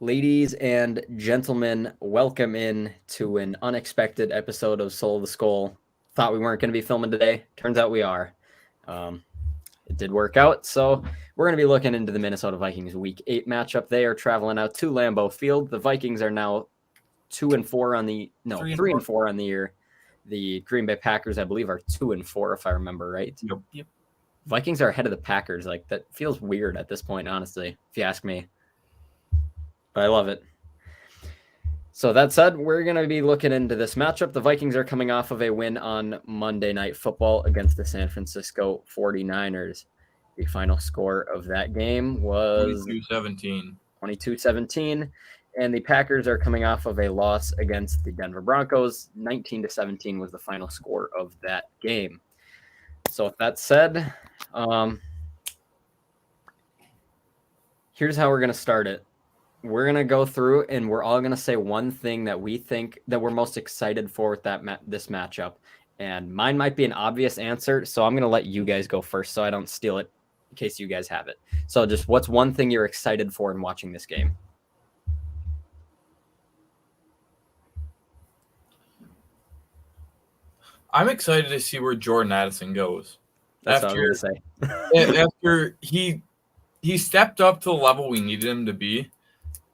Ladies and gentlemen, welcome in to an unexpected episode of Soul of the Skull. Thought we weren't going to be filming today. Turns out we are. Um, it did work out. So we're going to be looking into the Minnesota Vikings Week 8 matchup. They are traveling out to Lambeau Field. The Vikings are now 2-4 on the three and four on the year. The Green Bay Packers, I believe, are 2-4 if I remember right. Yep. Vikings are ahead of the Packers. Like that feels weird at this point, honestly, if you ask me. But I love it. So that said, we're going to be looking into this matchup. The Vikings are coming off of a win on Monday Night Football against the San Francisco 49ers. The final score of that game was 22-17. 22-17. And the Packers are coming off of a loss against the Denver Broncos. 19-17 was the final score of that game. So with that said, here's how we're going to start it. We're going to go through and we're all going to say one thing that we think that we're most excited for with this matchup. And mine might be an obvious answer, so I'm going to let you guys go first so I don't steal it in case you guys have it. So just what's one thing you're excited for in watching this game? I'm excited to see where Jordan Addison goes. That's what I was going to say. After he stepped up to the level we needed him to be,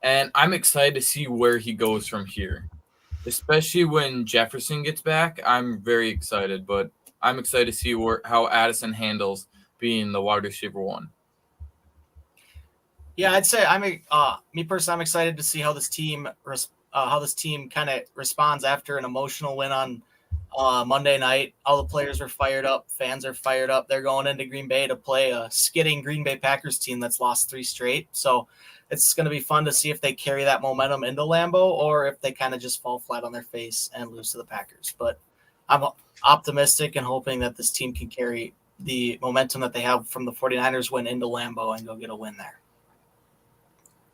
and I'm excited to see where he goes from here. Especially when Jefferson gets back, I'm very excited. But I'm excited to see how Addison handles being the wide receiver one. Yeah, I'd say me personally, I'm excited to see how this team kind of responds after an emotional win on Monday night. All the players were fired up, fans are fired up. They're going into Green Bay to play a skidding Green Bay Packers team that's lost 3 straight. So it's going to be fun to see if they carry that momentum into Lambeau or if they kind of just fall flat on their face and lose to the Packers. But I'm optimistic and hoping that this team can carry the momentum that they have from the 49ers win into Lambeau and go get a win there.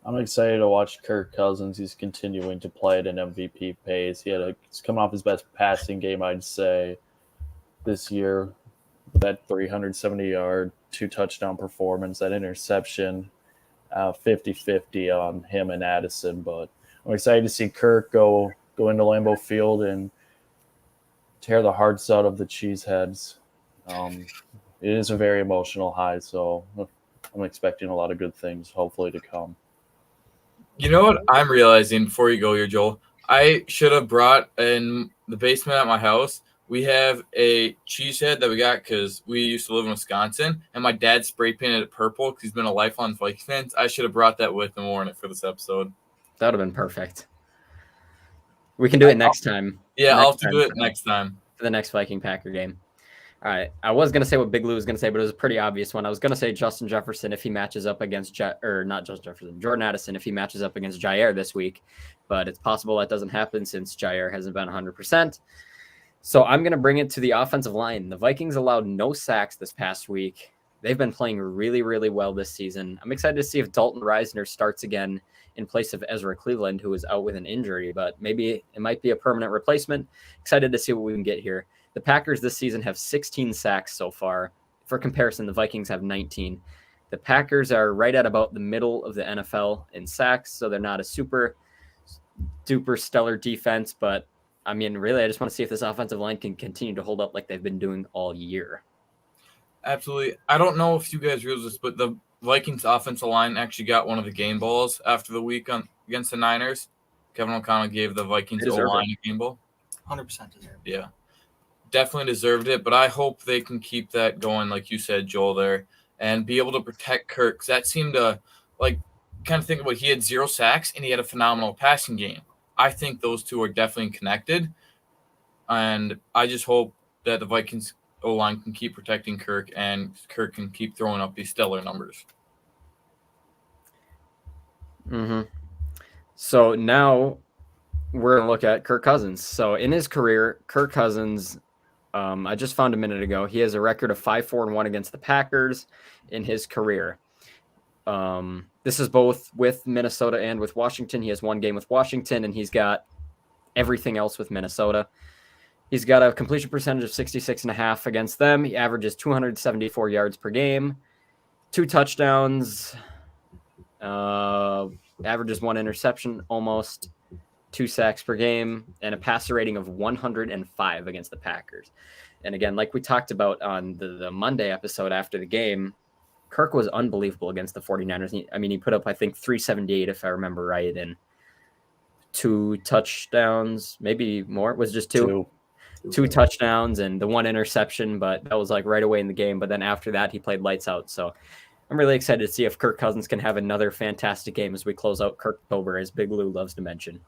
I'm excited to watch Kirk Cousins. He's continuing to play at an MVP pace. He's coming off his best passing game, I'd say, this year. That 370-yard, 2-touchdown performance, that interception, 50-50 on him and Addison. But I'm excited to see Kirk go into Lambeau Field and tear the hearts out of the Cheeseheads. It is a very emotional high, so I'm expecting a lot of good things, hopefully, to come. You know what I'm realizing before you go here, Joel? I should have brought in the basement at my house. We have a cheesehead that we got because we used to live in Wisconsin, and my dad spray painted it purple because he's been a lifelong Vikings fan. I should have brought that with and worn it for this episode. That would have been perfect. We can do it next time. Yeah, I'll have to do it next time. For the next Viking Packer game. All right. I was going to say what Big Lou was going to say, but it was a pretty obvious one. I was going to say Justin Jefferson if he matches up against Jordan Addison if he matches up against Jair this week. But it's possible that doesn't happen since Jair hasn't been 100%. So I'm going to bring it to the offensive line. The Vikings allowed no sacks this past week. They've been playing really, really well this season. I'm excited to see if Dalton Reisner starts again in place of Ezra Cleveland, who is out with an injury, but maybe it might be a permanent replacement. Excited to see what we can get here. The Packers this season have 16 sacks so far. For comparison, the Vikings have 19. The Packers are right at about the middle of the NFL in sacks, so they're not a super duper stellar defense, but I mean, really, I just want to see if this offensive line can continue to hold up like they've been doing all year. Absolutely. I don't know if you guys realize this, but the Vikings offensive line actually got one of the game balls after the week against the Niners. Kevin O'Connell gave the Vikings O-line a game ball. 100% deserved. Yeah. Definitely deserved it, but I hope they can keep that going, like you said, Joel, there, and be able to protect Kirk. Because that seemed to, kind of think about it. He had 0 sacks, and he had a phenomenal passing game. I think those two are definitely connected, and I just hope that the Vikings O-line can keep protecting Kirk, and Kirk can keep throwing up these stellar numbers. Mm-hmm. So now we're going to look at Kirk Cousins. So in his career, Kirk Cousins, I just found a minute ago, he has a record of 5-4-1 against the Packers in his career. This is both with Minnesota and with Washington. He has 1 game with Washington, and he's got everything else with Minnesota. He's got a completion percentage of 66.5 against them. He averages 274 yards per game, 2 touchdowns, averages 1 interception, almost 2 sacks per game, and a passer rating of 105 against the Packers. And again, like we talked about on the Monday episode after the game, Kirk was unbelievable against the 49ers. He put up, I think, 378, if I remember right, and 2 touchdowns, maybe more. It was just two touchdowns and the 1 interception, but that was like right away in the game. But then after that, he played lights out. So I'm really excited to see if Kirk Cousins can have another fantastic game as we close out Kirktober, as Big Lou loves to mention.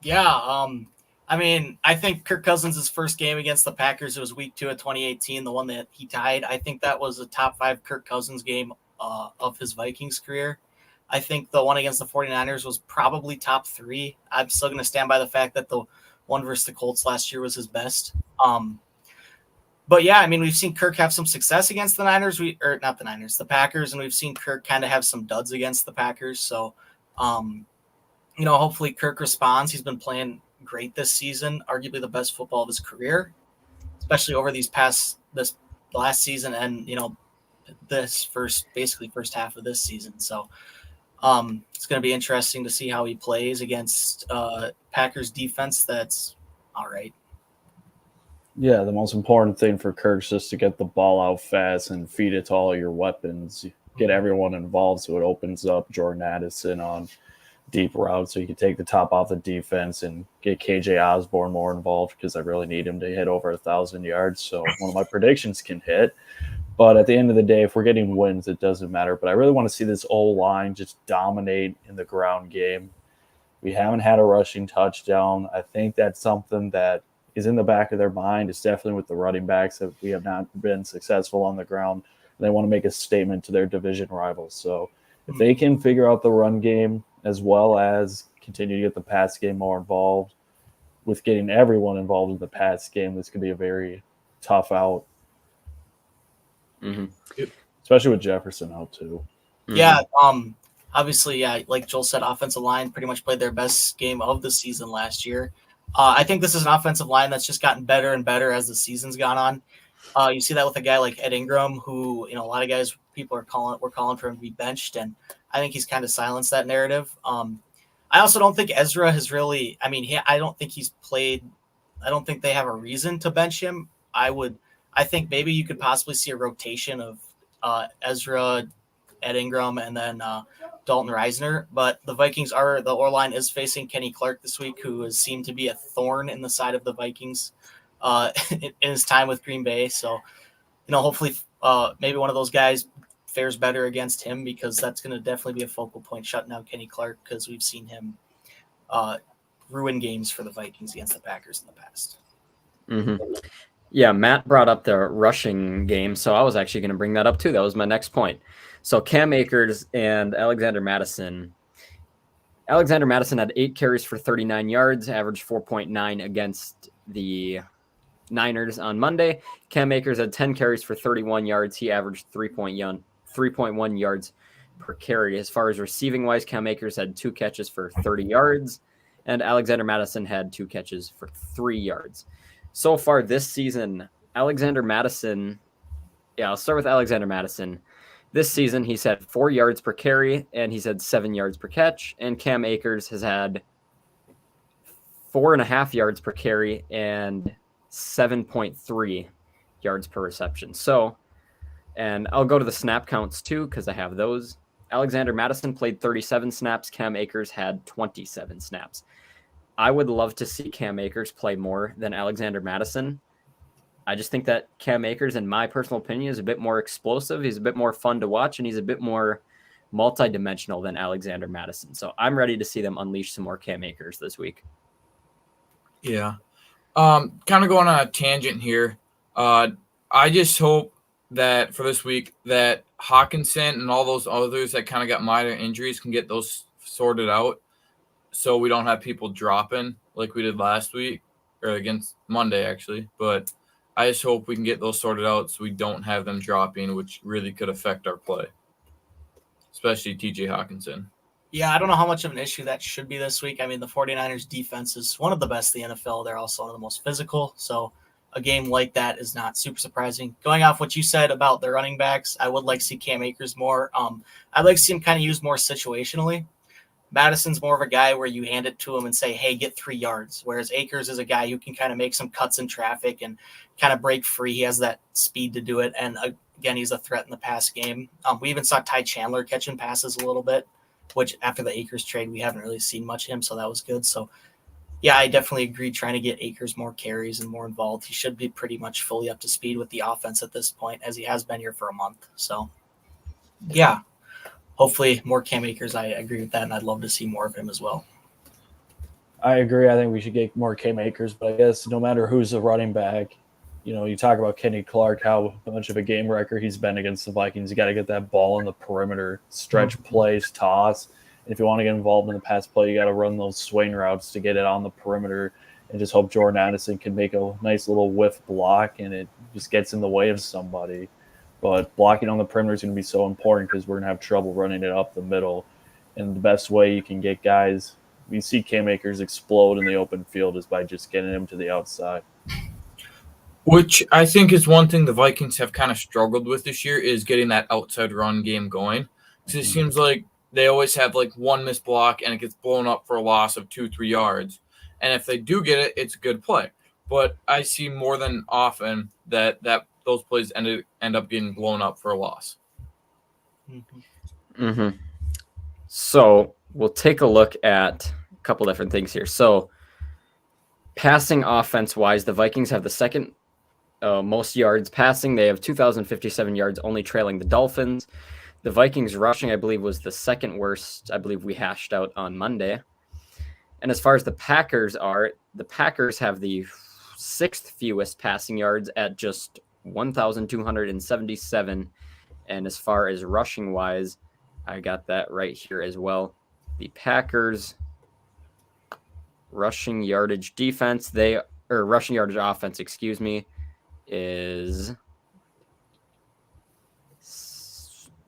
Yeah, I think Kirk Cousins' first game against the Packers, it was week 2 of 2018, the one that he tied. I think that was a top 5 Kirk Cousins game of his Vikings career. I think the one against the 49ers was probably top 3. I'm still going to stand by the fact that the one versus the Colts last year was his best. But yeah, we've seen Kirk have some success against the the Packers, and we've seen Kirk kind of have some duds against the Packers. So, hopefully Kirk responds. He's been playing great this season, arguably the best football of his career, especially over this last season and, this first half of this season. So it's going to be interesting to see how he plays against Packers defense. That's all right. Yeah, the most important thing for Kirk's just to get the ball out fast and feed it to all your weapons. Get everyone involved so it opens up Jordan Addison on deep routes so you can take the top off the defense and get KJ Osborne more involved because I really need him to hit over 1,000 yards. So one of my predictions can hit. But at the end of the day, if we're getting wins, it doesn't matter. But I really want to see this O-line just dominate in the ground game. We haven't had a rushing touchdown. I think that's something that is in the back of their mind. It's definitely with the running backs that we have not been successful on the ground. They want to make a statement to their division rivals. So if they can figure out the run game as well as continue to get the pass game more involved, with getting everyone involved in the pass game, this could be a very tough out. Mm-hmm. Especially with Jefferson out too. Mm-hmm. Yeah, obviously, yeah, like Joel said, offensive line pretty much played their best game of the season last year. I think this is an offensive line that's just gotten better and better as the season's gone on. You see that with a guy like Ed Ingram, who, a lot of guys, we're calling for him to be benched, and I think he's kind of silenced that narrative. I also don't think Ezra has really, I don't think he's played, I don't think they have a reason to bench him. I think maybe you could possibly see a rotation of Ezra, Ed Ingram, and then Dalton Reisner. But the Vikings the O-line is facing Kenny Clark this week, who has seemed to be a thorn in the side of the Vikings in his time with Green Bay. So, hopefully maybe one of those guys fares better against him, because that's going to definitely be a focal point shutting down Kenny Clark, because we've seen him ruin games for the Vikings against the Packers in the past. Mm-hmm. Yeah, Matt brought up the rushing game, so I was actually going to bring that up too. That was my next point. So Cam Akers and Alexander Mattison. Alexander Mattison had 8 carries for 39 yards, averaged 4.9 against the Niners on Monday. Cam Akers had 10 carries for 31 yards. He averaged 3.1 yards per carry. As far as receiving wise, Cam Akers had 2 catches for 30 yards, and Alexander Mattison had 2 catches for 3 yards. So far this season, Alexander Mattison, I'll start with Alexander Mattison. This season, he's had 4 yards per carry, and he's had 7 yards per catch. And Cam Akers has had 4.5 yards per carry and 7.3 yards per reception. So, and I'll go to the snap counts too, because I have those. Alexander Mattison played 37 snaps. Cam Akers had 27 snaps. I would love to see Cam Akers play more than Alexander Mattison. I just think that Cam Akers, in my personal opinion, is a bit more explosive. He's a bit more fun to watch, and he's a bit more multi-dimensional than Alexander Mattison. So I'm ready to see them unleash some more Cam Akers this week. Yeah. Kind of going on a tangent here. I just hope that for this week that Hawkinson and all those others that kind of got minor injuries can get those sorted out, so we don't have people dropping like we did last week, or against Monday actually. But I just hope we can get those sorted out so we don't have them dropping, which really could affect our play, especially TJ Hawkinson. Yeah, I don't know how much of an issue that should be this week. The 49ers defense is one of the best in the NFL. They're also one of the most physical. So a game like that is not super surprising. Going off what you said about the running backs, I would like to see Cam Akers more. I'd like to see him kind of used more situationally. Madison's more of a guy where you hand it to him and say, hey, get 3 yards. Whereas Akers is a guy who can kind of make some cuts in traffic and kind of break free. He has that speed to do it. And again, he's a threat in the pass game. We even saw Ty Chandler catching passes a little bit, which after the Akers trade, we haven't really seen much of him. So that was good. So yeah, I definitely agree trying to get Akers more carries and more involved. He should be pretty much fully up to speed with the offense at this point, as he has been here for a month. So yeah. Hopefully more Cam Akers. I agree with that, and I'd love to see more of him as well. I agree. I think we should get more Cam Akers, but I guess no matter who's the running back, you talk about Kenny Clark, how much of a game wrecker he's been against the Vikings. You got to get that ball in the perimeter, stretch plays, toss. And if you want to get involved in the pass play, you got to run those swing routes to get it on the perimeter and just hope Jordan Addison can make a nice little whiff block and it just gets in the way of somebody. But blocking on the perimeter is going to be so important because we're going to have trouble running it up the middle. And the best way you can get guys, you see Cam Akers explode in the open field is by just getting him to the outside. Which I think is one thing the Vikings have kind of struggled with this year is getting that outside run game going. Because it seems like they always have like one missed block and it gets blown up for a loss of 2-3 yards. And if they do get it, it's a good play. But I see more than often that those plays end up getting blown up for a loss. So we'll take a look at a couple different things here. So passing offense-wise, the Vikings have the second most yards passing. They have 2,057 yards, only trailing the Dolphins. The Vikings rushing, I believe, was the second worst. I believe we hashed out on Monday. And as far as the Packers are, the Packers have the 6th fewest passing yards at just 1,277. And as far as rushing wise, I got that right here as well. The Packers rushing yardage defense, rushing yardage offense, is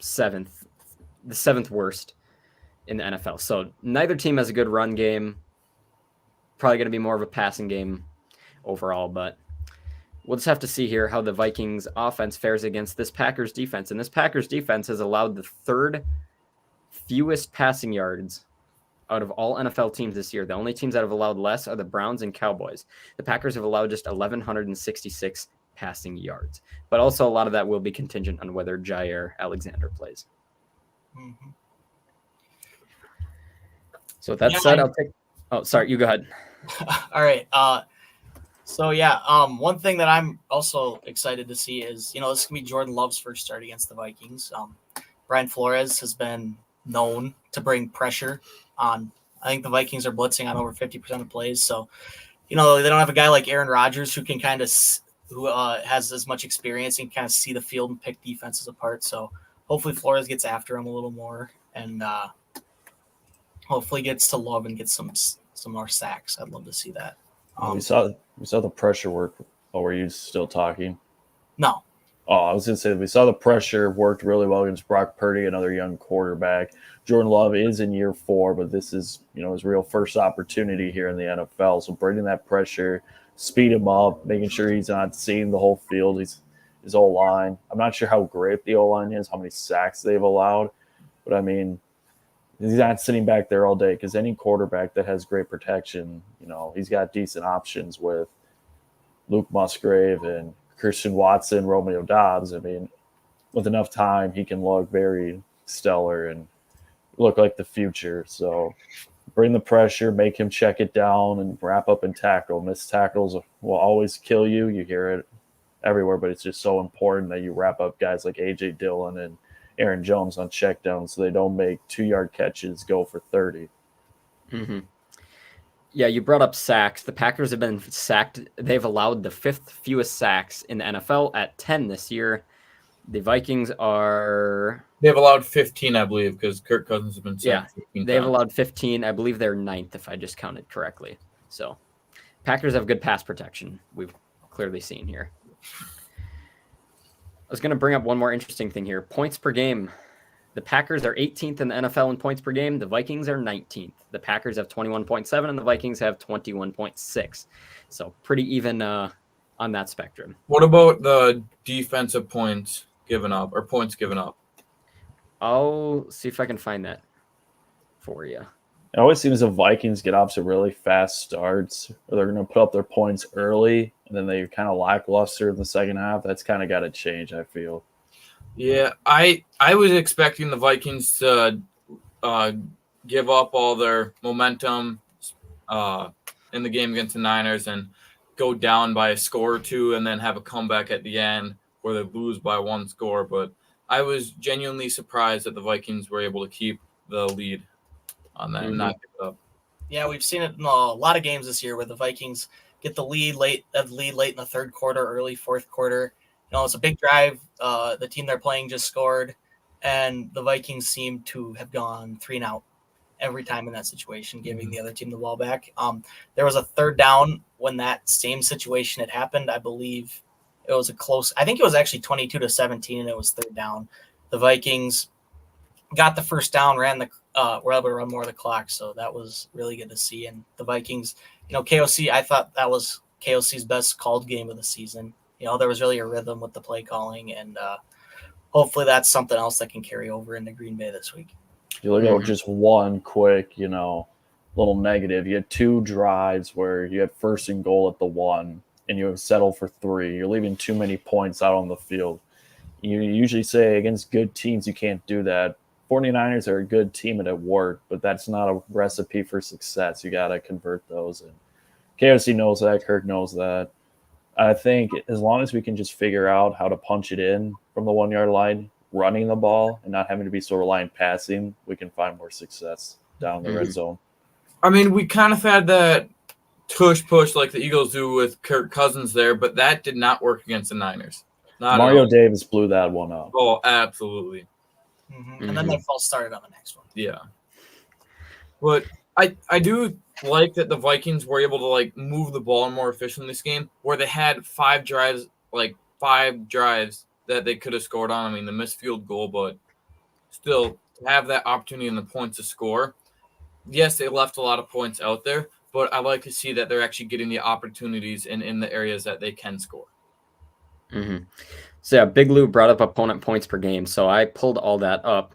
7th, the 7th worst in the NFL. So neither team has a good run game. Probably going to be more of a passing game overall, but we'll just have to see here how the Vikings offense fares against this Packers defense. And this Packers defense has allowed the 3rd fewest passing yards out of all NFL teams this year. The only teams that have allowed less are the Browns and Cowboys. The Packers have allowed just 1,166 passing yards. But also a lot of that will be contingent on whether Jair Alexander plays. So with that said, I'll take... Oh, sorry, you go ahead. All right. One thing that I'm also excited to see is, this can be Jordan Love's first start against the Vikings. Brian Flores has been known to bring pressure on. I think the Vikings are blitzing on over 50% of plays. So, they don't have a guy like Aaron Rodgers who can who has as much experience and kind of see the field and pick defenses apart. So hopefully Flores gets after him a little more and hopefully gets to Love and gets some more sacks. I'd love to see that. We saw the pressure work. Oh, were you still talking? No. Oh, I was going to say we saw the pressure worked really well against Brock Purdy, another young quarterback. Jordan Love is in year 4, but this is his real first opportunity here in the NFL. So bringing that pressure, speed him up, making sure he's not seeing the whole field. His O-line. I'm not sure how great the O-line is, how many sacks they've allowed, but I mean, he's not sitting back there all day because any quarterback that has great protection, he's got decent options with Luke Musgrave and Christian Watson, Romeo Dobbs. I mean, with enough time, he can look very stellar and look like the future. So bring the pressure, make him check it down, and wrap up and tackle. Missed tackles will always kill you. You hear it everywhere, but it's just so important that you wrap up guys like A.J. Dillon and Aaron Jones on checkdown so they don't make 2-yard catches go for 30. Yeah, you brought up sacks. The Packers have been sacked. They've allowed the 5th fewest sacks in the NFL at 10 this year. The Vikings They've allowed 15, I believe, because Kirk Cousins has been sacked 15 they've times. allowed 15. I believe they're 9th, if I just counted correctly. So Packers have good pass protection. We've clearly seen here. I was going to bring up one more interesting thing here. Points per game. The Packers are 18th in the NFL in points per game. The Vikings are 19th. The Packers have 21.7 and the Vikings have 21.6. So pretty even on that spectrum. What about the defensive points given up or points given up? I'll see if I can find that for you. It always seems the Vikings get off to really fast starts, or they're going to put up their points early, and then they kind of lackluster in the second half. That's kind of got to change, I feel. Yeah, I was expecting the Vikings to give up all their momentum in the game against the Niners and go down by a score or two and then have a comeback at the end where they lose by one score. But I was genuinely surprised that the Vikings were able to keep the lead on that and not give it up. Yeah, we've seen it in a lot of games this year where the Vikings get the lead late in the third quarter, early fourth quarter. It's a big drive. The team they're playing just scored, and the Vikings seem to have gone 3-and-out every time in that situation, giving the other team the ball back. There was a third down when that same situation had happened. I believe it was I think it was actually 22-17, and it was third down. The Vikings got the first down, were able to run more of the clock, so that was really good to see. And the Vikings, KOC, I thought that was KOC's best called game of the season. There was really a rhythm with the play calling, and hopefully that's something else that can carry over into Green Bay this week. You look at just one quick, little negative. You had 2 drives where you had first and goal at the 1, and you settled for 3. You're leaving too many points out on the field. You usually say against good teams you can't do that. 49ers are a good team and it worked, but that's not a recipe for success. You got to convert those. And KOC knows that. Kirk knows that. I think as long as we can just figure out how to punch it in from the 1-yard line, running the ball and not having to be so reliant passing, we can find more success down the red zone. I mean, we kind of had that push like the Eagles do with Kirk Cousins there, but that did not work against the Niners. Mario Davis blew that one up. Oh, absolutely. And then they false started on the next one. Yeah. But I do like that the Vikings were able to move the ball more efficiently this game, where they had 5 drives that they could have scored on. I mean, the missed field goal, but still to have that opportunity and the points to score. Yes, they left a lot of points out there, but I like to see that they're actually getting the opportunities in the areas that they can score. So yeah, Big Lou brought up opponent points per game, so I pulled all that up.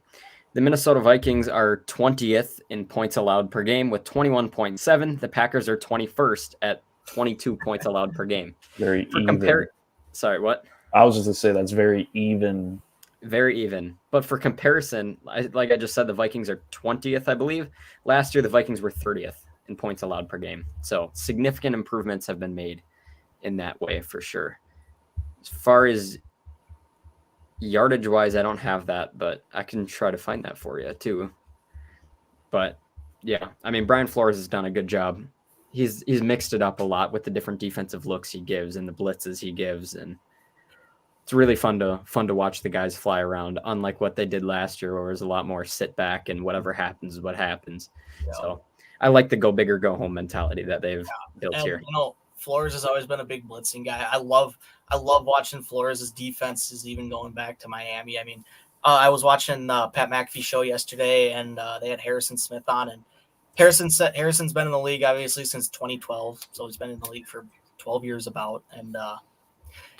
The Minnesota Vikings are 20th in points allowed per game with 21.7. The Packers are 21st at 22 points allowed per game. Very even. Sorry, what? I was just going to say that's very even. Very even. But for comparison, like I just said, the Vikings are 20th, I believe. Last year, the Vikings were 30th in points allowed per game. So significant improvements have been made in that way for sure. As far as yardage-wise, I don't have that, but I can try to find that for you too. But yeah, I mean, Brian Flores has done a good job. He's mixed it up a lot with the different defensive looks he gives and the blitzes he gives, and it's really fun to watch the guys fly around. Unlike what they did last year, where it was a lot more sit back and whatever happens is what happens. Yeah. So I like the go big or go home mentality that they've built here. Flores has always been a big blitzing guy. I love watching Flores' defenses, even going back to Miami. I mean, I was watching Pat McAfee show yesterday, and they had Harrison Smith on, and Harrison's been in the league obviously since 2012, so he's been in the league for 12 years about, and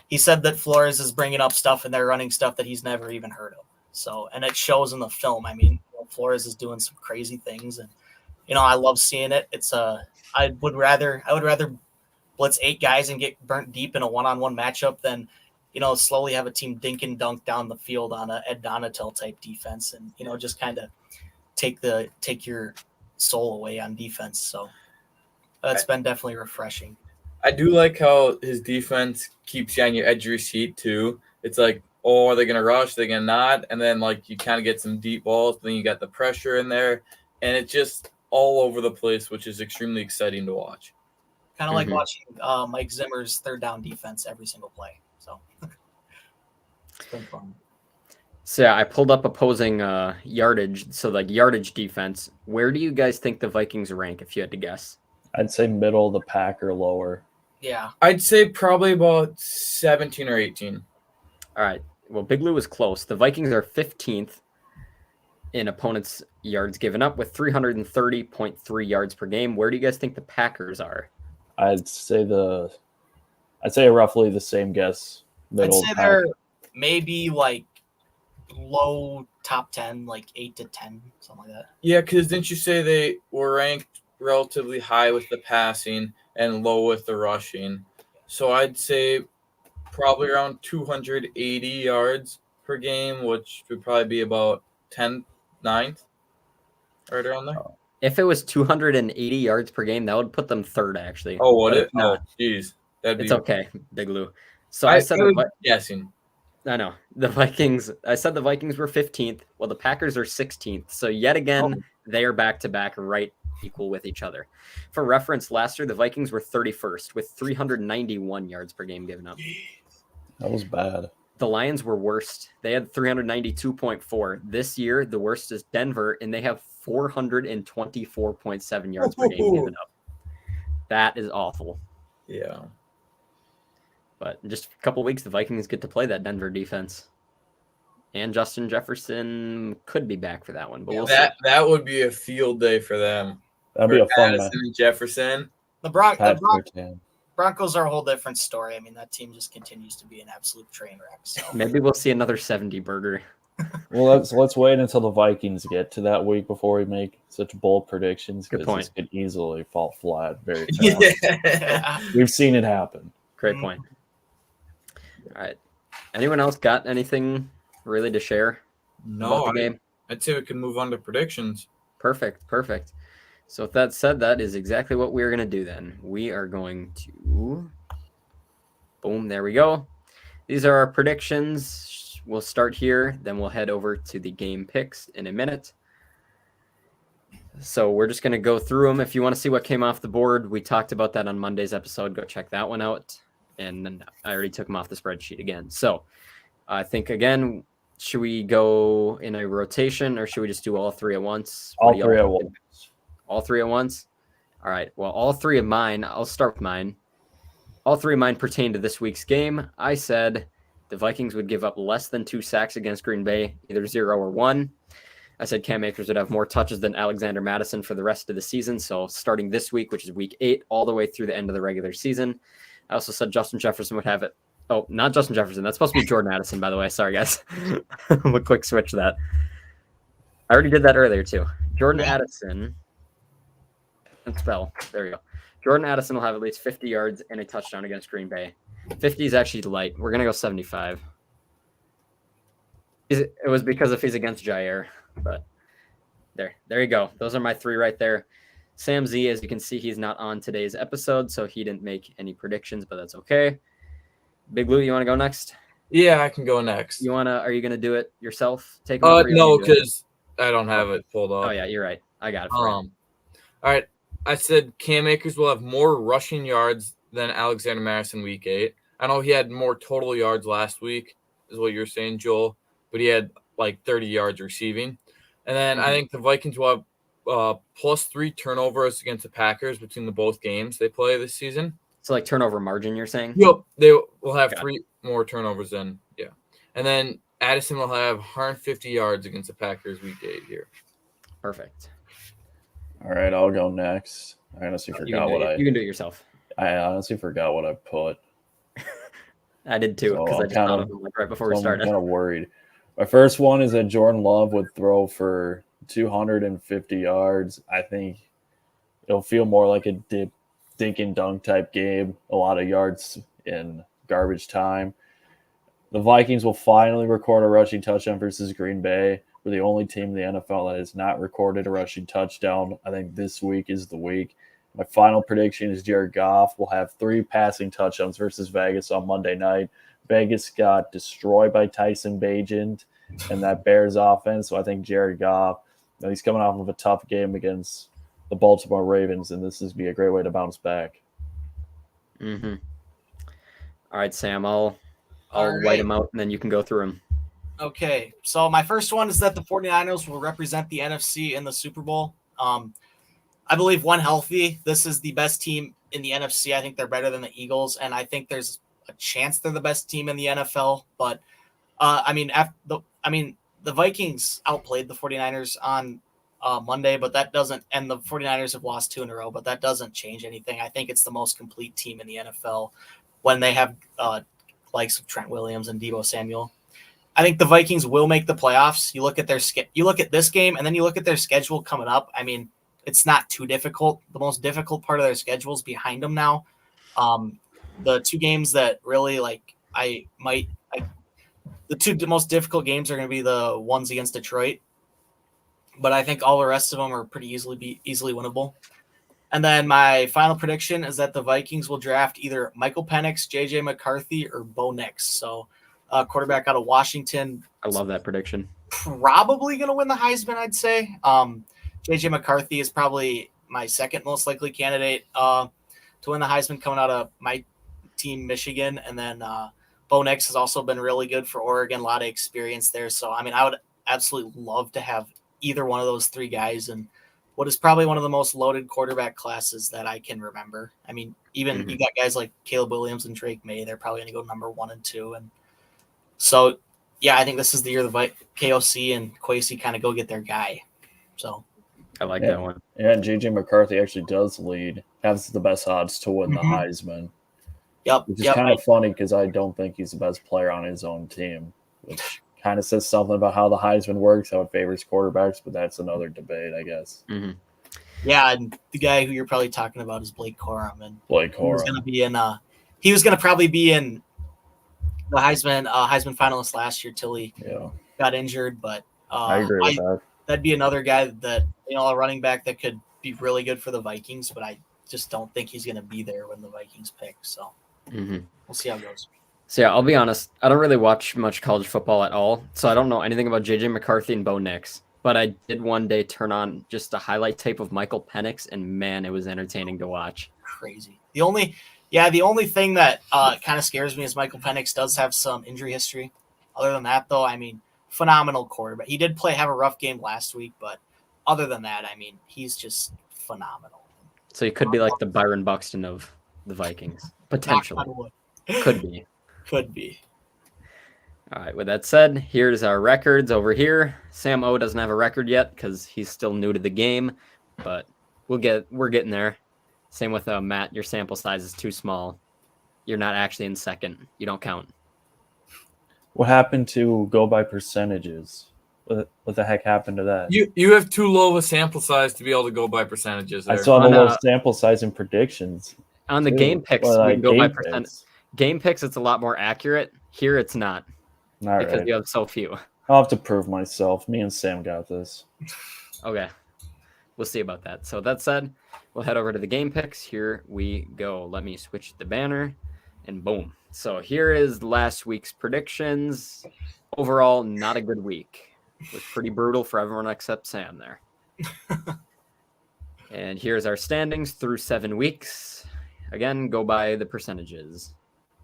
he said that Flores is bringing up stuff and they're running stuff that he's never even heard of. So, and it shows in the film. I mean, Flores is doing some crazy things, and I love seeing it. It's I would rather blitz 8 guys and get burnt deep in a one-on-one matchup than, slowly have a team dink and dunk down the field on a Ed Donatel type defense and, just kind of take your soul away on defense. So that's been definitely refreshing. I do like how his defense keeps you on your edge of your seat too. It's like, are they going to rush? Are they going to not? And then you kind of get some deep balls, but then you got the pressure in there, and it's just all over the place, which is extremely exciting to watch. Kind of like watching Mike Zimmer's third down defense every single play. So it's been fun. So yeah, I pulled up opposing yardage. So yardage defense. Where do you guys think the Vikings rank if you had to guess? I'd say middle of the pack or lower. Yeah. I'd say probably about 17 or 18. All right. Well, Big Lou was close. The Vikings are 15th in opponents' yards given up with 330.3 yards per game. Where do you guys think the Packers are? I'd say the I'd say roughly the same guess. I'd Middle say pack. they're maybe like low top 10, like 8 to 10, something like that. Yeah, because didn't you say they were ranked relatively high with the passing and low with the rushing? So I'd say probably around 280 yards per game, which would probably be about 10th, 9th, right around there. If it was 280 yards per game, that would put them third, actually. Oh, would But it? if not, Oh, geez. That'd be it's okay, Big Lou. So I said was guessing. I know the Vikings. I said the Vikings were 15th. Well, the Packers are 16th. So yet again, they are back to back, right equal with each other. For reference, last year the Vikings were 31st with 391 yards per game given up. That was bad. The Lions were worst. They had 392.4. This year, the worst is Denver, and they have 424.7 yards per game given up. That is awful. Yeah. But in just a couple weeks, the Vikings get to play that Denver defense. And Justin Jefferson could be back for that one. But we'll see. That would be a field day for them. That'd be a fun Addison and Jefferson. The Pat Broncos are a whole different story. I mean, that team just continues to be an absolute train wreck. So Maybe we'll see another 70 burger. Well, let's wait until the Vikings get to that week before we make such bold predictions. Good point. This could easily fall flat very fast. Yeah. We've seen it happen. Great point. All right. Anyone else got anything really to share No, about the game? I'd say we can move on to predictions. Perfect. So with that said, that is exactly what we're going to do then. We are going to... Boom, there we go. These are our predictions. We'll start here, then we'll head over to the game picks in a minute. So we're just going to go through them. If you want to see what came off the board, we talked about that on Monday's episode. Go check that one out. And then I already took them off the spreadsheet again. So I think, again, should we go in a rotation or should we just do all three at once? All three at once. All three at once? All right. Well, all three of mine, I'll start with mine. All three of mine pertain to this week's game. I said the Vikings would give up less than 2 sacks against Green Bay, either 0 or 1. I said Cam Akers would have more touches than Alexander Mattison for the rest of the season. So starting this week, which is week 8, all the way through the end of the regular season. I also said Justin Jefferson would have it. Oh, not Justin Jefferson. That's supposed to be Jordan Addison, by the way. Sorry, guys. I'm a quick switch that. I already did that earlier, too. Jordan Addison. And spell. There you go. Jordan Addison will have at least 50 yards and a touchdown against Green Bay. 50 is actually light. We're going to go 75. It was because if he's against Jair. But there you go. Those are my 3 right there. Sam Z, as you can see, he's not on today's episode, so he didn't make any predictions, but that's okay. Big Lou, you want to go next? Yeah, I can go next. Are you going to do it yourself? Take no, because I don't have it pulled up. Oh, yeah, you're right. I got it. All right. I said Cam Akers will have more rushing yards than Alexander Mattison week 8. I know he had more total yards last week, is what you're saying, Joel, but he had like 30 yards receiving. And then I think the Vikings will have +3 turnovers against the Packers between the both games they play this season. So like turnover margin, you're saying? Yep. They will have 3 more turnovers than, yeah. And then Addison will have 150 yards against the Packers week 8 here. Perfect. All right, I'll go next. I honestly forgot you can do it yourself. I honestly forgot what I put. I did too, because I just thought of them like right before we started. I'm kind of worried. My first one is that Jordan Love would throw for 250 yards. I think it'll feel more like a dink and dunk type game. A lot of yards in garbage time. The Vikings will finally record a rushing touchdown versus Green Bay. We're the only team in the NFL that has not recorded a rushing touchdown. I think this week is the week. My final prediction is Jared Goff will have 3 passing touchdowns versus Vegas on Monday night. Vegas got destroyed by Tyson Bagent and that Bears offense. So I think Jared Goff, he's coming off of a tough game against the Baltimore Ravens, and this is be a great way to bounce back. Mm-hmm. All right, Sam, I'll write them out, and then you can go through them. Okay, so my first one is that the 49ers will represent the NFC in the Super Bowl. I believe when healthy, this is the best team in the NFC. I think they're better than the Eagles, and I think there's a chance they're the best team in the NFL. But, the Vikings outplayed the 49ers on Monday, but that doesn't – and the 49ers have lost 2 in a row, but that doesn't change anything. I think it's the most complete team in the NFL when they have likes of Trent Williams and Deebo Samuel. I think the Vikings will make the playoffs. You look at this game, and then you look at their schedule coming up. I mean, it's not too difficult. The most difficult part of their schedule is behind them now. The two games that really the two most difficult games are going to be the ones against Detroit, but I think all the rest of them are pretty easily winnable. And then my final prediction is that the Vikings will draft either Michael Penix, J.J. McCarthy, or Bo Nix. So, quarterback out of Washington. I love that prediction. Probably going to win the Heisman, I'd say. J.J. McCarthy is probably my second most likely candidate to win the Heisman coming out of my team, Michigan. And then Bo Nix has also been really good for Oregon, a lot of experience there. So, I mean, I would absolutely love to have either one of those three guys and what is probably one of the most loaded quarterback classes that I can remember. I mean, even you got guys like Caleb Williams and Drake May, they're probably going to go number 1 and 2. And so, yeah, I think this is the year the KOC and Kwesi kind of go get their guy. So I like that one. Yeah, and J.J. McCarthy actually does has the best odds to win the Heisman. Yep. Which is kind of funny because I don't think he's the best player on his own team, which kind of says something about how the Heisman works, how it favors quarterbacks, but that's another debate, I guess. Mm-hmm. Yeah, and the guy who you're probably talking about is Blake Corum, and Blake Corum. He was going to probably be in the Heisman finalist last year till he got injured. But I agree with that. That'd be another guy that a running back that could be really good for the Vikings, but I just don't think he's going to be there when the Vikings pick. So we'll see how it goes. So, yeah, I'll be honest. I don't really watch much college football at all, so I don't know anything about J.J. McCarthy and Bo Nix. But I did one day turn on just a highlight tape of Michael Penix, and, man, it was entertaining to watch. Crazy. The only thing that kind of scares me is Michael Penix does have some injury history. Other than that, though, I mean, phenomenal quarterback. He did have a rough game last week, but other than that, I mean, he's just phenomenal. So he could be like the Byron Buxton of the Vikings, potentially. Could be. Could be. All right. With that said, here's our records over here. Sam O doesn't have a record yet because he's still new to the game, but we're getting there. Same with Matt. Your sample size is too small. You're not actually in second. You don't count. What happened to go by percentages? What the heck happened to that? You have too low of a sample size to be able to go by percentages. There. I saw the low sample size in predictions. On the game picks, we can go by percent. Game picks, it's a lot more accurate. Here, it's not. All because right. you have so few. I'll have to prove myself. Me and Sam got this. Okay. We'll see about that. So that said, we'll head over to the game picks. Here we go. Let me switch the banner, and boom. So here is last week's predictions. Overall, not a good week. It was pretty brutal for everyone except Sam there. And here's our standings through 7 weeks. Again, go by the percentages.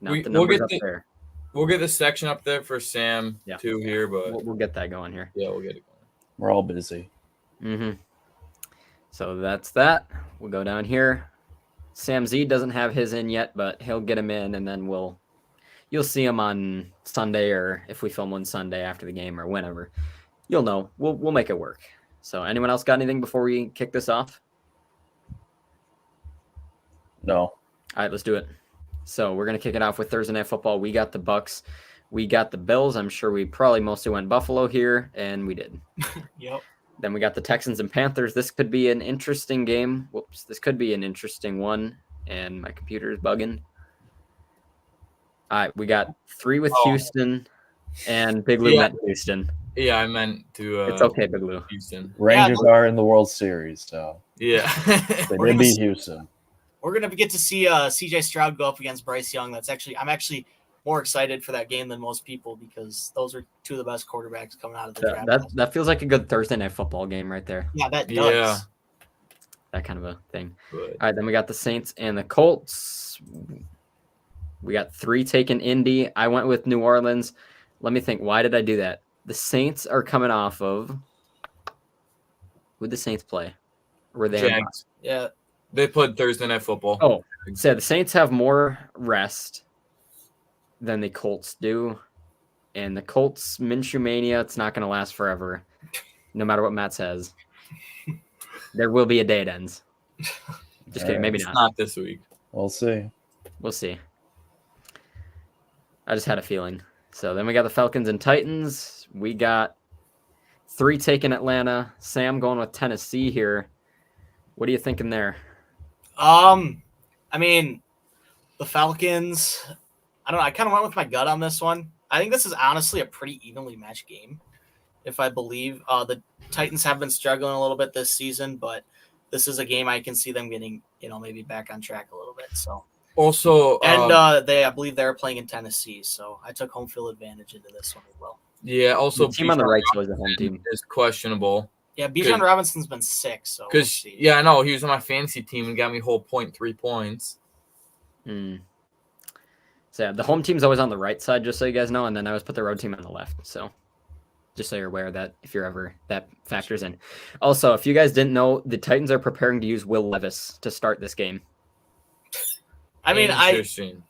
Not the numbers up there. We'll get the section up there for Sam too here, but we'll get that going here. Yeah, we'll get it going. We're all busy. So that's that. We'll go down here. Sam Z doesn't have his in yet, but he'll get him in, and then you'll see him on Sunday, or if we film one Sunday after the game or whenever. You'll know. We'll make it work. So anyone else got anything before we kick this off? No. All right, let's do it. So we're going to kick it off with Thursday Night Football. We got the Bucks. We got the Bills. I'm sure we probably mostly went Buffalo here, and we did. Yep. Then we got the Texans and Panthers. This could be an interesting game. Whoops. This could be an interesting one, and my computer is bugging. All right, we got 3 with Houston, and Big Lou meant Houston. Yeah, I meant to. It's okay, Big Lou. Houston. Rangers are in the World Series, so. Yeah. They did beat Houston. We're going to get to see C.J. Stroud go up against Bryce Young. I'm actually more excited for that game than most people because those are two of the best quarterbacks coming out of the draft. That feels like a good Thursday Night Football game right there. Yeah, that does. Yeah. That kind of a thing. Good. All right, then we got the Saints and the Colts. We got 3 taken Indy. I went with New Orleans. Let me think. Why did I do that? The Saints are coming off of – who'd the Saints play? Were they Jags. Yeah. They played Thursday Night Football. Oh, so the Saints have more rest than the Colts do. And the Colts Minshew mania, it's not going to last forever, no matter what Matt says. There will be a day it ends. Just kidding, maybe it's not. Not this week. We'll see. We'll see. I just had a feeling. So then we got the Falcons and Titans. We got 3 taking Atlanta. Sam going with Tennessee here. What are you thinking there? I mean, the Falcons. I don't know. I kind of went with my gut on this one. I think this is honestly a pretty evenly matched game. If I believe the Titans have been struggling a little bit this season, but this is a game I can see them getting, maybe back on track a little bit. So Also, and I believe they're playing in Tennessee, so I took home field advantage into this one as well. yeah, also The team on the right is always the home team. is questionable. Yeah, Bijan Robinson's been sick, so Because I know he was on my fantasy team and got me whole 0.3 points. So yeah, the home team's always on the right side, just so you guys know, and then I always put the road team on the left. So just so you're aware of that, if you're ever that factors in. Also, if you guys didn't know, the Titans are preparing to use Will Levis to start this game. I mean, Interesting.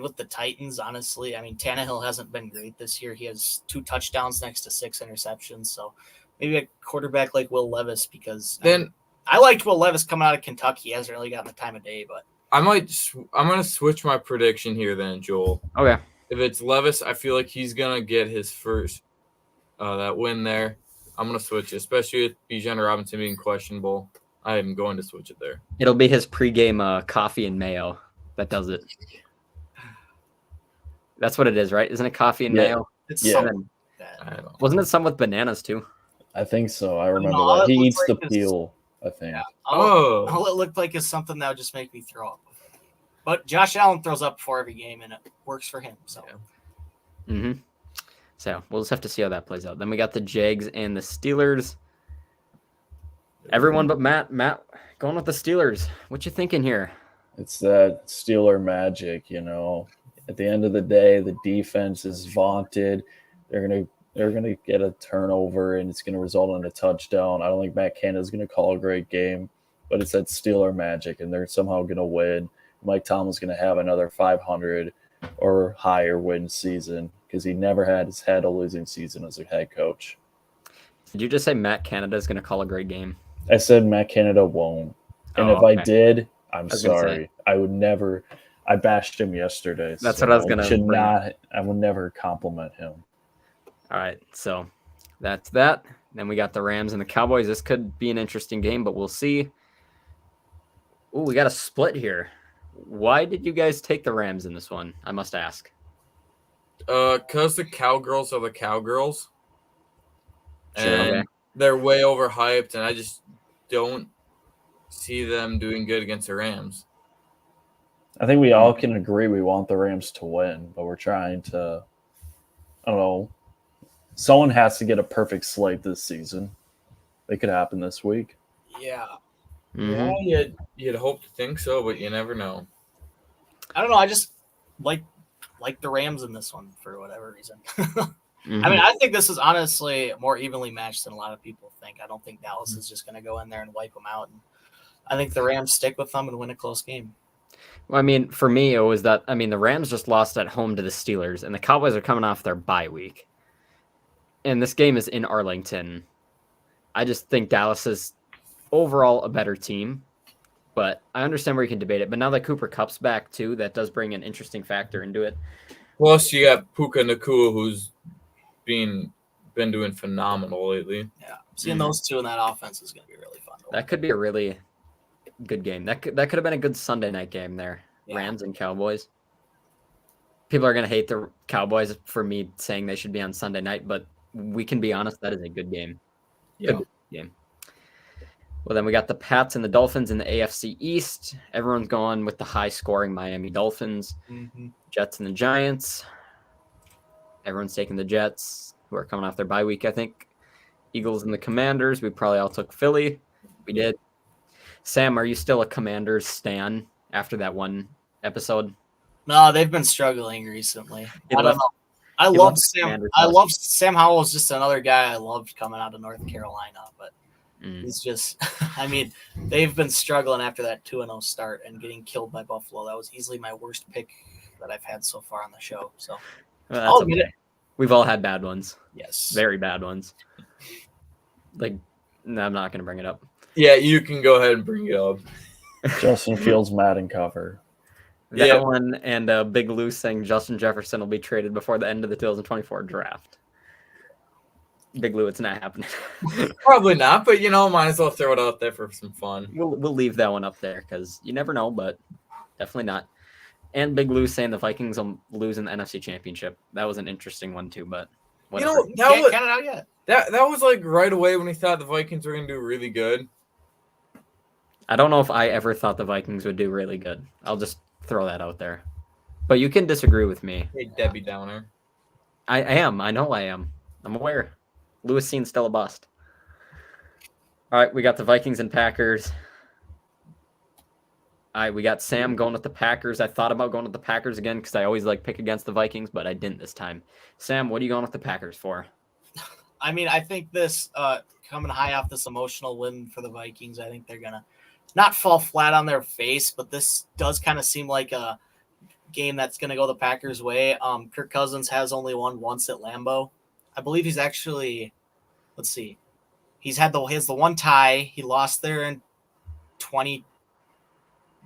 with the Titans, honestly, Tannehill hasn't been great this year. He has 2 touchdowns next to 6 interceptions. So maybe a quarterback like Will Levis, because I liked Will Levis coming out of Kentucky. He hasn't really gotten the time of day, but I'm going to switch my prediction here then, Joel. Okay. If it's Levis, I feel like he's going to get his first that win there. I'm going to switch it, especially with Bijan Robinson being questionable. I am going to switch it there. It'll be his pregame coffee and mayo that does it. That's what it is, right? Isn't it coffee and mayo? it's Yeah. so I bad. don't know. Wasn't it some with bananas too? I think so. I remember all that. it He looks eats the like is- peel, I think. Yeah. Oh. All it looked like is something that would just make me throw up. But Josh Allen throws up before every game, and it works for him. So Mm-hmm. So we'll just have to see how that plays out. Then we got the Jags and the Steelers. Everyone but Matt. Matt going with the Steelers. What you thinking here? It's that Steeler magic, At the end of the day, the defense is vaunted. They're gonna get a turnover, and it's gonna result in a touchdown. I don't think Matt Canada's gonna call a great game, but it's that Steeler magic, and they're somehow gonna win. Mike Tomlin's gonna have another 500 or higher win season because he never had a losing season as a head coach. Did you just say Matt Canada is going to call a great game? I said Matt Canada won't, and Oh, if I okay. did, I'm was gonna sorry. I would never. I bashed him yesterday. That's what I was gonna Should bring up. not. I would never compliment him. All right, so that's that. Then we got the Rams and the Cowboys. This could be an interesting game, but we'll see. Ooh, we got a split here. Why did you guys take the Rams in this one? I must ask. Because the Cowgirls are the Cowgirls. Sure, And okay. they're way overhyped, and I just don't see them doing good against the Rams. I think we all can agree we want the Rams to win, but we're trying to. I don't know. Someone has to get a perfect slate this season. It could happen this week. yeah, Mhm. Yeah, you'd hope to think so, but you never know. I don't know. I just like the Rams in this one for whatever reason. Mhm. I mean, I think this is honestly more evenly matched than a lot of people think. I don't think Dallas is just going to go in there and wipe them out. And I think the Rams stick with them and win a close game. Well, I mean, for me, it was that, the Rams just lost at home to the Steelers, and the Cowboys are coming off their bye week. And this game is in Arlington. I just think Dallas is overall a better team, but I understand where you can debate it. But now that Cooper Kupp's back, too, that does bring an interesting factor into it. Plus, you got Puka Nacua, who's been doing phenomenal lately. Yeah, seeing those two in that offense is going to be really fun. That could be a really good game. That could have been a good Sunday night game there. Yeah. Rams and Cowboys. People are going to hate the Cowboys for me saying they should be on Sunday night, but we can be honest, that is a good game. Yeah. Good game. Well, then we got the Pats and the Dolphins in the AFC East. Everyone's going with the high-scoring Miami Dolphins. Mm-hmm. Jets and the Giants. Everyone's taking the Jets, who are coming off their bye week, I think. Eagles and the Commanders. We probably all took Philly. We did. Sam, are you still a Commanders stan after that one episode? No, they've been struggling recently. He I don't left- know. I he love left the Sam. Commanders I last love Sam Howell is just another guy I loved coming out of North Carolina, but Mm. he's just. I mean, they've been struggling after that 2-0 start and getting killed by Buffalo. That was easily my worst pick that I've had so far on the show. So Well, I'll that's admit okay. it. We've all had bad ones. Yes, Very bad ones. Like, no, I'm not going to bring it up. Yeah, you can go ahead and bring it up. Justin Fields, Madden cover. That Yeah. one and Big Lou saying Justin Jefferson will be traded before the end of the 2024 draft. Big Lou, it's not happening. Probably not, but might as well throw it out there for some fun. We'll leave that one up there because you never know, but definitely not. And Big Lou saying the Vikings will lose in the NFC Championship. That was an interesting one too, but whatever. Can't count it out yet. That was like right away when he thought the Vikings were going to do really good. I don't know if I ever thought the Vikings would do really good. I'll just throw that out there. But you can disagree with me. Hey, Debbie Downer. I am. I know I am. I'm aware. Lewis Seen's still a bust. All right, we got the Vikings and Packers. All right, we got Sam going with the Packers. I thought about going with the Packers again because I always pick against the Vikings, but I didn't this time. Sam, what are you going with the Packers for? I mean, I think this coming high off this emotional win for the Vikings, I think they're gonna not fall flat on their face, but this does kind of seem like a game that's gonna go the Packers' way. Kirk Cousins has only won once at Lambeau. I believe he's actually, let's see, he has the one tie. He lost there in 20.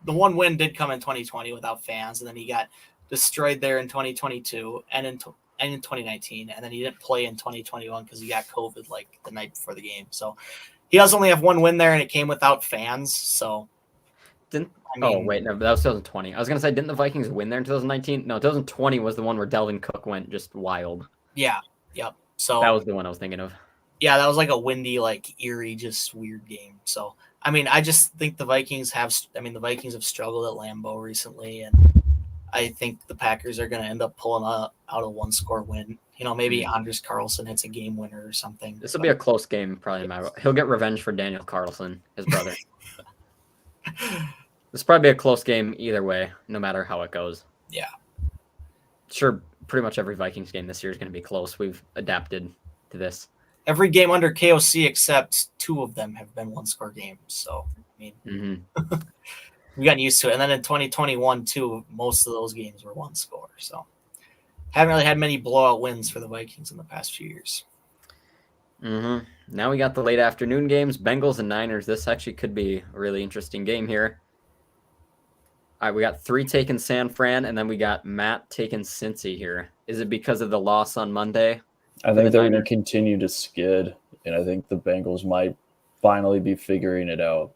The one win did come in 2020 without fans, and then he got destroyed there in 2022 and in 2019, and then he didn't play in 2021 because he got COVID the night before the game. So he does only have one win there, and it came without fans. So oh wait, no, that was 2020. I was gonna say, didn't the Vikings win there in 2019? No, 2020 was the one where Delvin Cook went just wild. Yeah, yep. So that was the one I was thinking of. Yeah, that was a windy, eerie, just weird game. So I mean, I just think the Vikings have struggled at Lambeau recently, and I think the Packers are going to end up pulling out a one-score win. Maybe Anders Carlson hits a game winner or something. This will be a close game, probably. He'll get revenge for Daniel Carlson, his brother. This will probably be a close game either way, no matter how it goes. Yeah. Sure, pretty much every Vikings game this year is going to be close. We've adapted to this. Every game under KOC except 2 of them have been one-score games. So, I mean, we got used to it. And then in 2021, too, most of those games were one score. So, haven't really had many blowout wins for the Vikings in the past few years. Now we got the late afternoon games, Bengals and Niners. This actually could be a really interesting game here. All right, we got 3 taking San Fran, and then we got Matt taking Cincy here. Is it because of the loss on Monday? I think they're going to continue to skid, and I think the Bengals might finally be figuring it out.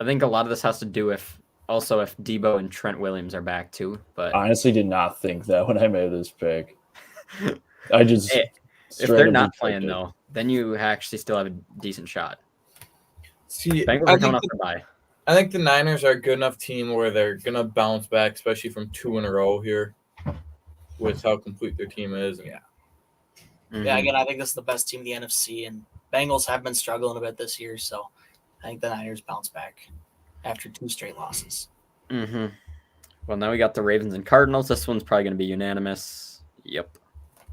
I think a lot of this has to do if Debo and Trent Williams are back too. But I honestly did not think that when I made this pick. I just if they're not playing though, then you actually still have a decent shot. See, Bengals are coming off the bye. I think the Niners are a good enough team where they're gonna bounce back, especially from 2 in a row here, with how complete their team is. Yeah. Yeah, again, I think this is the best team in the NFC, and Bengals have been struggling a bit this year, so I think the Niners bounce back after 2 straight losses. Well, now we got the Ravens and Cardinals. This one's probably going to be unanimous. Yep.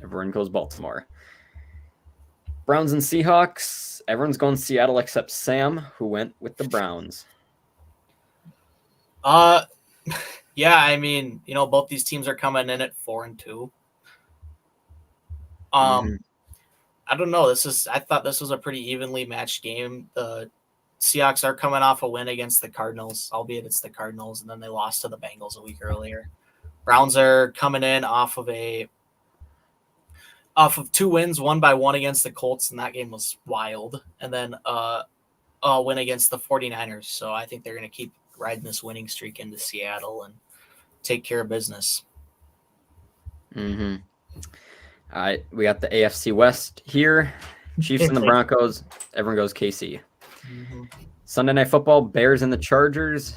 Everyone goes Baltimore. Browns and Seahawks. Everyone's going Seattle except Sam, who went with the Browns. Yeah, I mean, both these teams are coming in at 4-2. I don't know. I thought this was a pretty evenly matched game. The Seahawks are coming off a win against the Cardinals, albeit it's the Cardinals, and then they lost to the Bengals a week earlier. Browns are coming in off of 2 wins, 1 by 1 against the Colts, and that game was wild. And then a win against the 49ers. So I think they're going to keep riding this winning streak into Seattle and take care of business. All right, we got the AFC West here. Chiefs and the Broncos. Everyone goes KC. Sunday Night Football, Bears and the Chargers.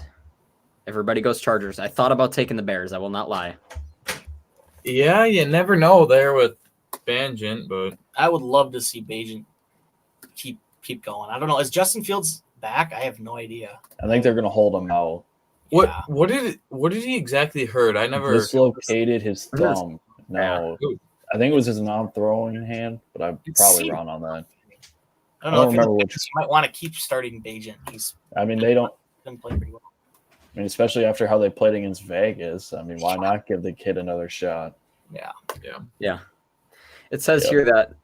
Everybody goes Chargers. I thought about taking the Bears. I will not lie. Yeah, you never know there with Bajent, but I would love to see Bajent keep going. I don't know. Is Justin Fields back? I have no idea. I think they're going to hold him out. What did he exactly hurt? I never dislocated his thumb. No. I think it was his non-throwing hand, but I'm probably wrong on that. I don't know. Remember which. You might want to keep starting Bajent. They don't play pretty well. I mean, especially after how they played against Vegas. I mean, why not give the kid another shot? Yeah. It says here that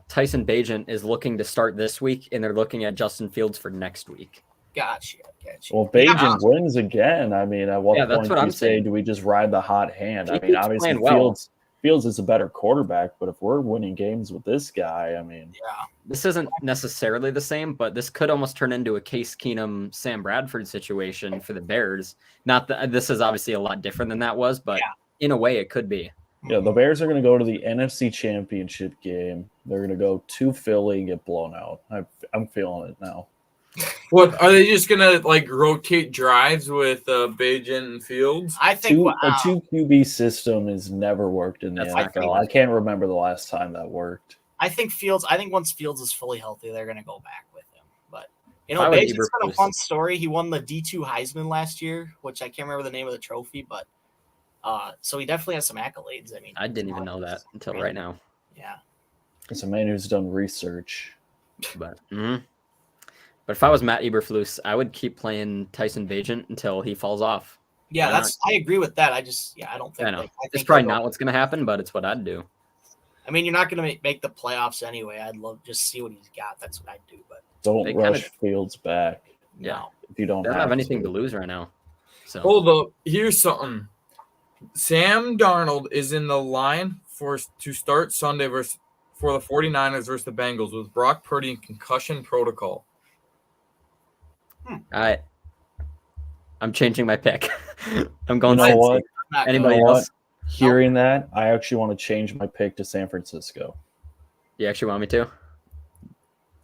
Tyson Bajent is looking to start this week, and they're looking at Justin Fields for next week. Gotcha. Well, if Bajan wins again, I mean, at what that's point what do I'm you say, saying. do we just ride the hot hand? I He mean, keeps obviously playing well. Fields is a better quarterback, but if we're winning games with this guy, I mean, this isn't necessarily the same, but this could almost turn into a Case Keenum, Sam Bradford situation for the Bears. Not that this is obviously a lot different than that was, but in a way it could be. Yeah, the Bears are going to go to the NFC Championship game. They're going to go to Philly and get blown out. I'm feeling it now. What are they just gonna like rotate drives with Bajan and Fields? I think a 2 QB system has never worked in the NFL. I can't remember the last time that worked. I think once Fields is fully healthy, they're gonna go back with him. But Bajan's got a fun story. He won the D2 Heisman last year, which I can't remember the name of the trophy, but so he definitely has some accolades. I mean, I didn't even know that until right now. Yeah, it's a man who's done research. But but if I was Matt Eberflus, I would keep playing Tyson Bagent until he falls off. Yeah, I agree with that. I don't think. I know. I think it's probably not what's going to happen, but it's what I'd do. I mean, you're not going to make the playoffs anyway. I'd love just see what he's got. That's what I'd do. But don't rush Fields back. Yeah, if you don't have anything to lose right now. So hold up. Here's something. Sam Darnold is in the line to start Sunday for the 49ers versus the Bengals with Brock Purdy in concussion protocol. I'm changing my pick. I'm going. You know what? Anybody else? Hearing that, I actually want to change my pick to San Francisco. You actually want me to?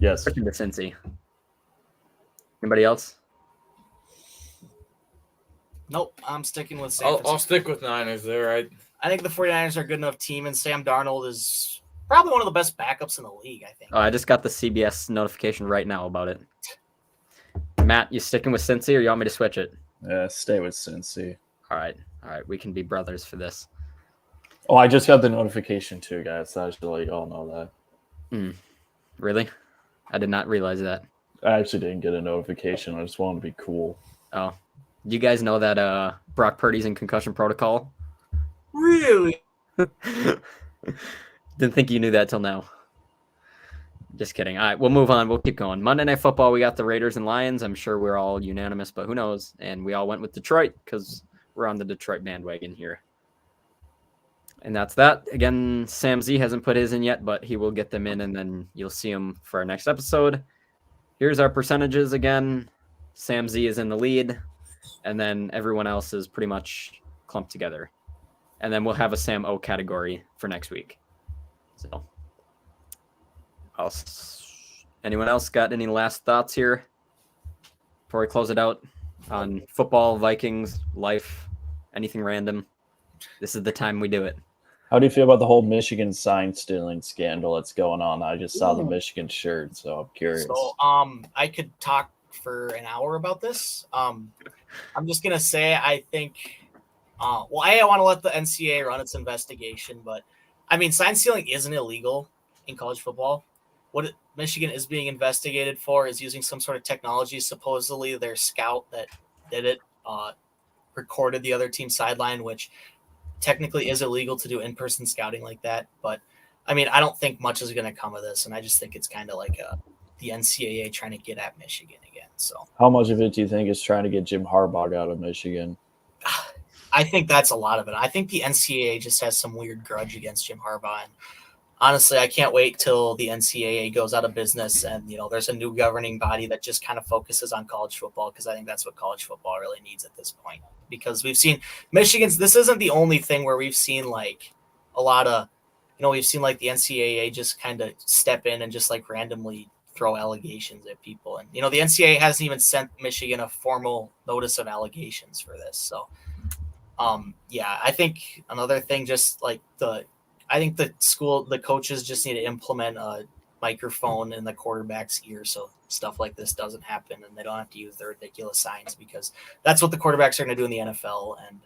Yes. Switching to Cincy. Anybody else? Nope, I'm sticking with San Francisco. I'll stick with Niners there. I think the 49ers are a good enough team, and Sam Darnold is probably one of the best backups in the league, I think. Oh, I just got the CBS notification right now about it. Matt, you sticking with Cincy or you want me to switch it? Yeah, stay with Cincy. All right. We can be brothers for this. Oh, I just got the notification too, guys. I should let you all know that. Really? I did not realize that. I actually didn't get a notification. I just wanted to be cool. Oh. Do you guys know that Brock Purdy's in concussion protocol? Really? Didn't think you knew that till now. Just kidding. All right, we'll move on. We'll keep going. Monday Night Football, we got the Raiders and Lions. I'm sure we're all unanimous, but who knows? And we all went with Detroit because we're on the Detroit bandwagon here. And that's that. Again, Sam Z hasn't put his in yet, but he will get them in, and then you'll see them for our next episode. Here's our percentages again. Sam Z is in the lead, and then everyone else is pretty much clumped together. And then we'll have a Sam O category for next week. So, anyone else got any last thoughts here before we close it out on football, Vikings, life, anything random? This is the time we do it. How do you feel about the whole Michigan sign stealing scandal that's going on? I just saw the Michigan shirt, so I'm curious. So, I could talk for an hour about this. I'm just gonna say I think. I want to let the NCAA run its investigation, but I mean, sign stealing isn't illegal in college football. What Michigan is being investigated for is using some sort of technology. Supposedly, their scout that did it recorded the other team's sideline, which technically is illegal to do in-person scouting like that. But I mean, I don't think much is going to come of this, and I just think it's kind of like the NCAA trying to get at Michigan again. So, how much of it do you think is trying to get Jim Harbaugh out of Michigan? I think that's a lot of it. I think the NCAA just has some weird grudge against Jim Harbaugh. And honestly, I can't wait till the NCAA goes out of business and, there's a new governing body that just kind of focuses on college football, because I think that's what college football really needs at this point. Because we've seen this isn't the only thing where we've seen like a lot of, we've seen like the NCAA just kind of step in and just like randomly throw allegations at people. And, the NCAA hasn't even sent Michigan a formal notice of allegations for this. So, I think another thing, just like I think the coaches just need to implement a microphone in the quarterback's ear so stuff like this doesn't happen and they don't have to use their ridiculous signs, because that's what the quarterbacks are going to do in the NFL. And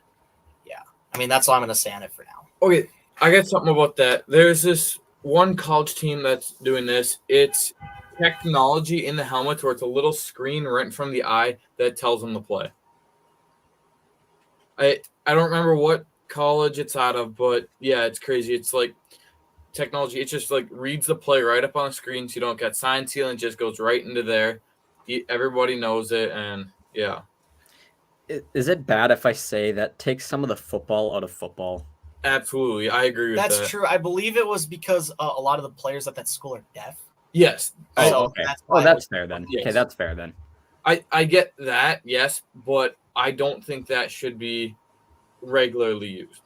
I mean, that's all I'm going to say on it for now. Okay, I got something about that. There's this one college team that's doing this. It's technology in the helmet where it's a little screen right in front of the eye that tells them to play. I don't remember what college it's out of, but yeah, it's crazy. It's like technology. It just like reads the play right up on the screen, so you don't get sign stealing. It just goes right into there. Everybody knows it, and yeah. Is it bad if I say that takes some of the football out of football? Absolutely, I agree with that. That's true. I believe it was because a lot of the players at that school are deaf. Yes. Oh, So okay. that's why That's fair then. Yes. Okay, that's fair then. I get that, yes, but I don't think that should be regularly used.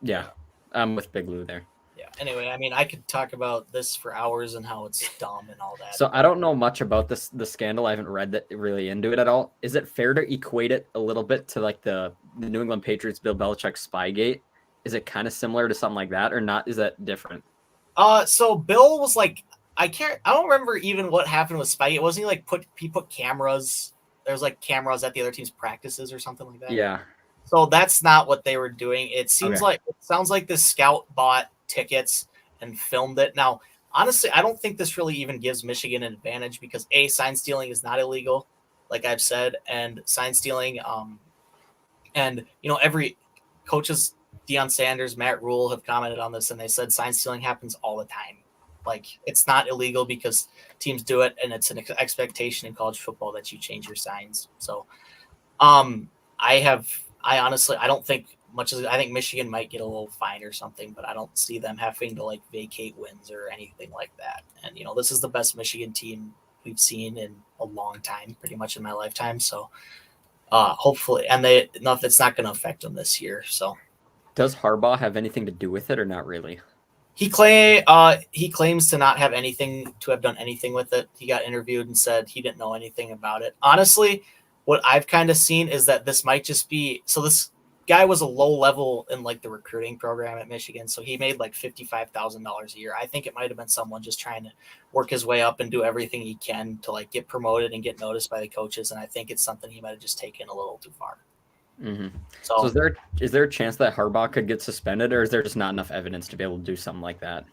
Yeah, I'm with Big Lou there. Yeah. Anyway, I mean, I could talk about this for hours and how it's dumb and all that. So I don't know much about the scandal. I haven't read that really into it at all. Is it fair to equate it a little bit to like the New England Patriots Bill Belichick Spygate? Is it kind of similar to something like that or not? Is that different? So Bill was like, I don't remember even what happened with Spike. Wasn't he like he put cameras? There was like cameras at the other team's practices or something like that. Yeah. So that's not what they were doing. It sounds like this scout bought tickets and filmed it. Now, honestly, I don't think this really even gives Michigan an advantage because sign stealing is not illegal, like I've said, and sign stealing, and every coaches, Deion Sanders, Matt Rule have commented on this, and they said sign stealing happens all the time. Like it's not illegal because teams do it, and it's an expectation in college football that you change your signs. So, I honestly don't think much as I think Michigan might get a little fine or something, but I don't see them having to like vacate wins or anything like that. And this is the best Michigan team we've seen in a long time, pretty much in my lifetime. So hopefully, and it's not going to affect them this year. So does Harbaugh have anything to do with it or not really? He claims to not have done anything with it. He got interviewed and said he didn't know anything about it. Honestly, what I've kind of seen is that this might just be so this guy was a low level in like the recruiting program at Michigan. So he made like $55,000 a year. I think it might've been someone just trying to work his way up and do everything he can to like get promoted and get noticed by the coaches. And I think it's something he might've just taken a little too far. Mm-hmm. So is there a chance that Harbaugh could get suspended, or is there just not enough evidence to be able to do something like that?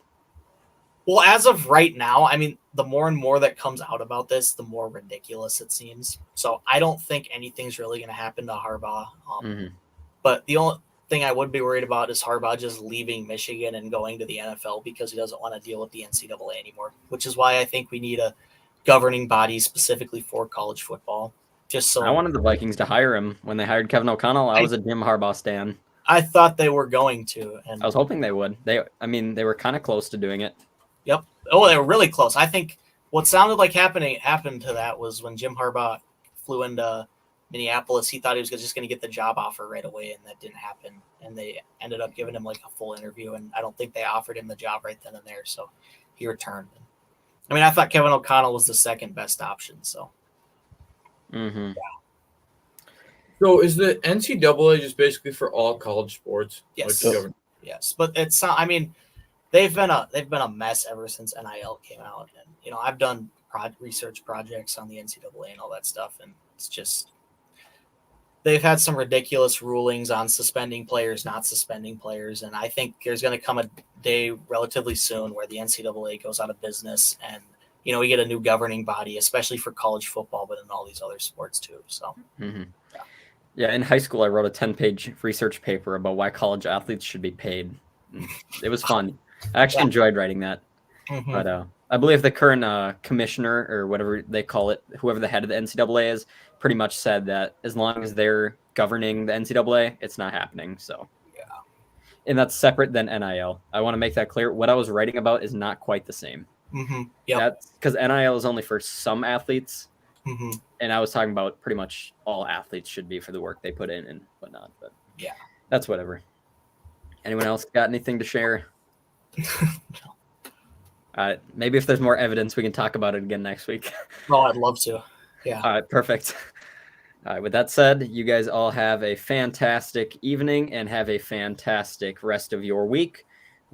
Well, as of right now, I mean, the more and more that comes out about this, the more ridiculous it seems. So I don't think anything's really going to happen to Harbaugh. But the only thing I would be worried about is Harbaugh just leaving Michigan and going to the NFL because he doesn't want to deal with the NCAA anymore, which is why I think we need a governing body specifically for college football. Just so I wanted the Vikings to hire him when they hired Kevin O'Connell. I was a Jim Harbaugh stan. I thought they were going to, and I was hoping they would. They were kind of close to doing it. Yep. Oh, they were really close. I think what sounded like happened to that was when Jim Harbaugh flew into Minneapolis. He thought he was just going to get the job offer right away, and that didn't happen. And they ended up giving him like a full interview, and I don't think they offered him the job right then and there. So he returned. I mean, I thought Kevin O'Connell was the second best option. So. Mm-hmm. Yeah. So is the NCAA just basically for all college sports? Yes. Like yes, but it's not. I mean, they've been a mess ever since NIL came out, and I've done research projects on the NCAA and all that stuff, and it's just they've had some ridiculous rulings on suspending players, not suspending players, and I think there's going to come a day relatively soon where the NCAA goes out of business and. We get a new governing body, especially for college football, but in all these other sports too. So, yeah. In high school, I wrote a 10-page research paper about why college athletes should be paid. It was fun. I actually enjoyed writing that. Mm-hmm. But I believe the current commissioner or whatever they call it, whoever the head of the NCAA is, pretty much said that as long as they're governing the NCAA, it's not happening. So, yeah. And that's separate than NIL. I want to make that clear. What I was writing about is not quite the same. Mm-hmm. Yeah, that's because NIL is only for some athletes, and I was talking about pretty much all athletes should be for the work they put in and whatnot. But yeah, that's whatever. Anyone else got anything to share? Maybe if there's more evidence, we can talk about it again next week. Oh, I'd love to. Yeah. All right, perfect. All right. With that said, you guys all have a fantastic evening and have a fantastic rest of your week.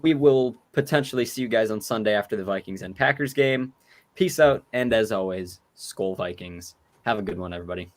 We will potentially see you guys on Sunday after the Vikings and Packers game. Peace out, and as always, SKOL Vikings. Have a good one, everybody.